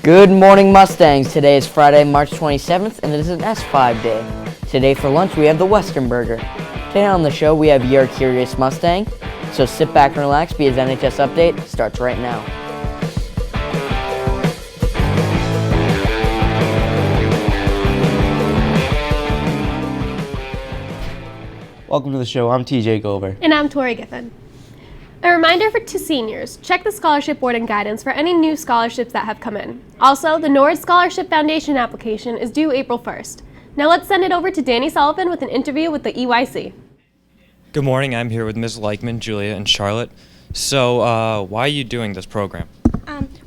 Good morning, Mustangs. Today is Friday, March 27th, and it is an S5 day. Today for lunch, we have the Western Burger. Today on the show, we have Your Curious Mustang. So sit back and relax because NHS-Update starts right now. Welcome to the show. I'm TJ Gover. And I'm Tori Giffen. A reminder to seniors, check the scholarship board and guidance for any new scholarships that have come in. Also, the Norris Scholarship Foundation application is due April 1st. Now let's send it over to Danny Sullivan with an interview with the EYC. Good morning. I'm here with Ms. Leichman, Julia, and Charlotte. So, why are you doing this program?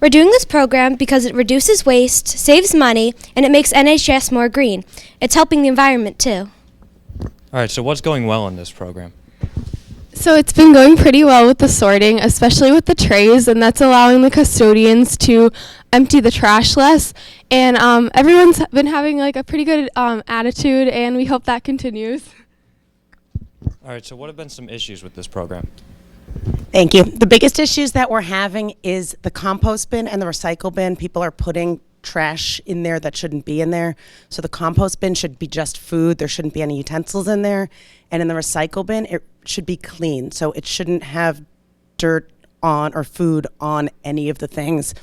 We're doing this program because it reduces waste, saves money, and it makes NHS more green. It's helping the environment too. All right, so what's going well in this program? So it's been going pretty well with the sorting, especially with the trays, and that's allowing the custodians to empty the trash less. And everyone's been having like a pretty good attitude, and we hope that continues. All right, so what have been some issues with this program? Thank you. The biggest issues that we're having is the compost bin and the recycle bin. People are putting trash in there that shouldn't be in there. So the compost bin should be just food. There shouldn't be any utensils in there. And in the recycle bin, it should be clean. So it shouldn't have dirt on or food on any of the things.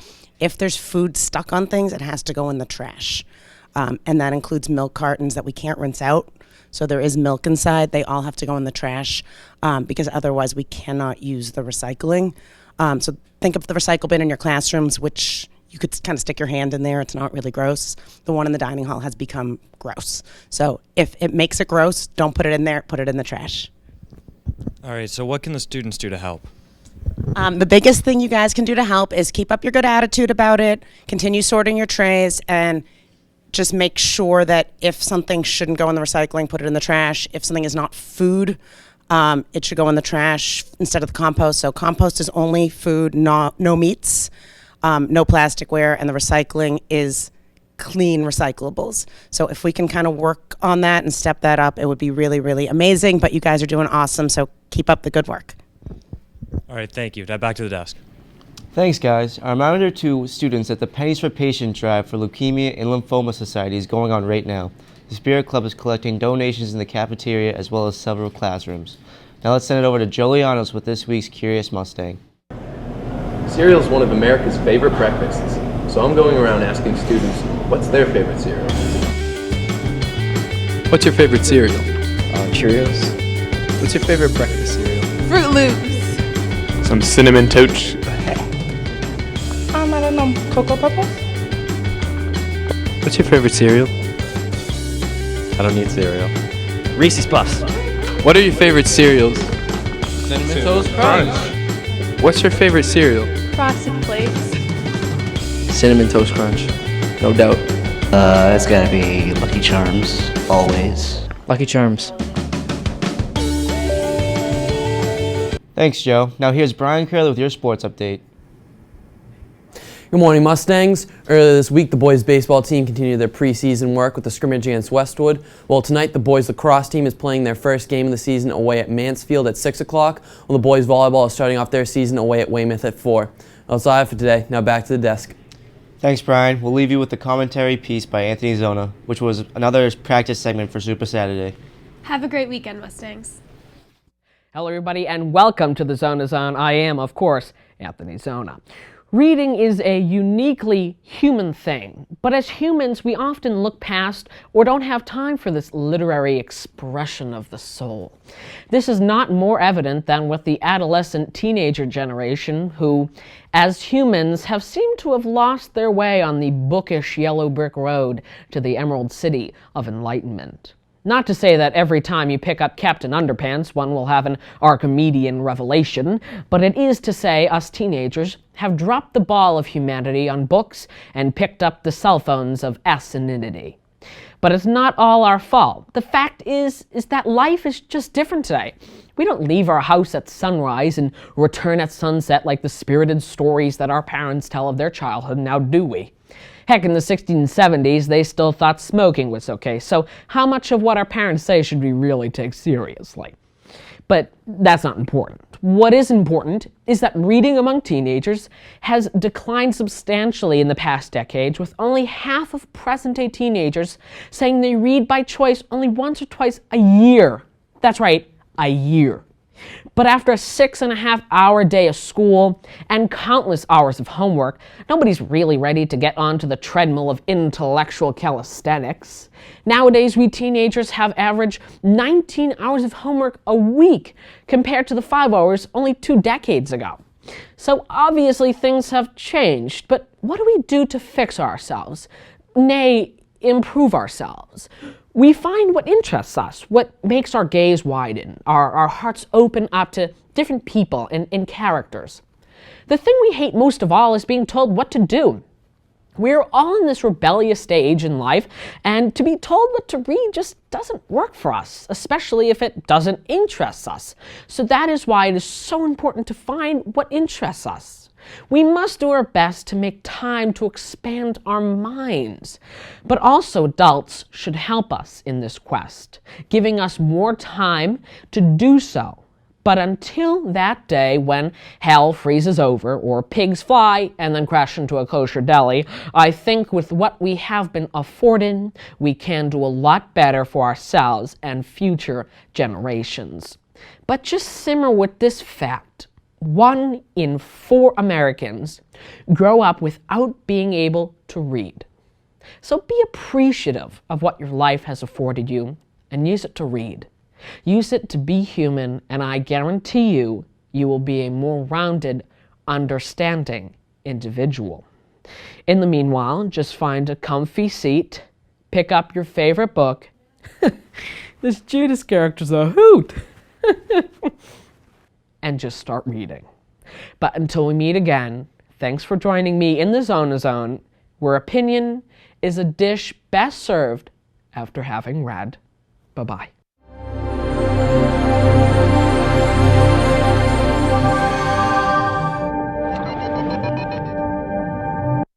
If there's food stuck on things, it has to go in the trash. And that includes milk cartons that we can't rinse out. So there is milk inside. They all have to go in the trash because otherwise we cannot use the recycling. So think of the recycle bin in your classrooms, which you could kind of stick your hand in there. It's not really gross. The one in the dining hall has become gross. So if it makes it gross, don't put it in there, put it in the trash. All right, so what can the students do to help? The biggest thing you guys can do to help is keep up your good attitude about it, continue sorting your trays, and just make sure that if something shouldn't go in the recycling, put it in the trash. If something is not food, it should go in the trash instead of the compost. So compost is only food, no meats. No plasticware, and the recycling is clean recyclables. So if we can kind of work on that and step that up, it would be really, really amazing. But you guys are doing awesome, so keep up the good work. All right, thank you. Now back to the desk. Thanks, guys. Our reminder to students that the Pennies for Patient drive for Leukemia and Lymphoma Society is going on right now. The Spirit Club is collecting donations in the cafeteria as well as several classrooms. Now let's send it over to Jolianos with this week's Curious Mustang. Cereal is one of America's favorite breakfasts, so I'm going around asking students what's their favorite cereal. What's your favorite cereal? Cheerios. What's your favorite breakfast cereal? Fruit Loops. Some Cinnamon Toast. I don't know, Cocoa Pebbles? What's your favorite cereal? I don't need cereal. Reese's Puffs. What are your favorite cereals? Cinnamon Toast Crunch. What's your favorite cereal? Frosted Flakes. Cinnamon Toast Crunch, no doubt. It's gotta be Lucky Charms, always. Lucky Charms. Thanks, Joe. Now here's Brian Curley with your sports update. Good morning, Mustangs. Earlier this week, the boys baseball team continued their preseason work with the scrimmage against Westwood. Well, tonight, the boys lacrosse team is playing their first game of the season away at Mansfield at 6 o'clock, while the boys volleyball is starting off their season away at Weymouth at 4. That's all I have for today. Now back to the desk. Thanks, Brian. We'll leave you with the commentary piece by Anthony Zona, which was another practice segment for Super Saturday. Have a great weekend, Mustangs. Hello, everybody, and welcome to the Zona Zone. I am, of course, Anthony Zona. Reading is a uniquely human thing, but as humans, we often look past or don't have time for this literary expression of the soul. This is not more evident than with the adolescent teenager generation who, as humans, have seemed to have lost their way on the bookish yellow brick road to the Emerald City of Enlightenment. Not to say that every time you pick up Captain Underpants, one will have an Archimedean revelation, but it is to say us teenagers have dropped the ball of humanity on books and picked up the cell phones of asininity. But it's not all our fault. The fact is that life is just different today. We don't leave our house at sunrise and return at sunset like the spirited stories that our parents tell of their childhood, now do we? Heck, in the 60s and 70s, they still thought smoking was okay, so how much of what our parents say should we really take seriously? But that's not important. What is important is that reading among teenagers has declined substantially in the past decades, with only half of present-day teenagers saying they read by choice only once or twice a year. That's right, a year. But after a 6.5-hour day of school and countless hours of homework, nobody's really ready to get onto the treadmill of intellectual calisthenics. Nowadays, we teenagers have averaged 19 hours of homework a week compared to the 5 hours only 2 decades ago. So obviously things have changed, but what do we do to fix ourselves? Nay, improve ourselves. We find what interests us, what makes our gaze widen, our hearts open up to different people and characters. The thing we hate most of all is being told what to do. We're all in this rebellious stage in life, and to be told what to read just doesn't work for us, especially if it doesn't interest us. So that is why it is so important to find what interests us. We must do our best to make time to expand our minds. But also adults should help us in this quest, giving us more time to do so. But until that day when hell freezes over or pigs fly and then crash into a kosher deli, I think with what we have been afforded, we can do a lot better for ourselves and future generations. But just simmer with this fact. 1 in 4 Americans grow up without being able to read. So be appreciative of what your life has afforded you and use it to read. Use it to be human, and I guarantee you, you will be a more rounded, understanding individual. In the meanwhile, just find a comfy seat, pick up your favorite book. This Judas character's a hoot! And just start reading. But until we meet again, thanks for joining me in the Zone, where opinion is a dish best served after having read. Bye-bye.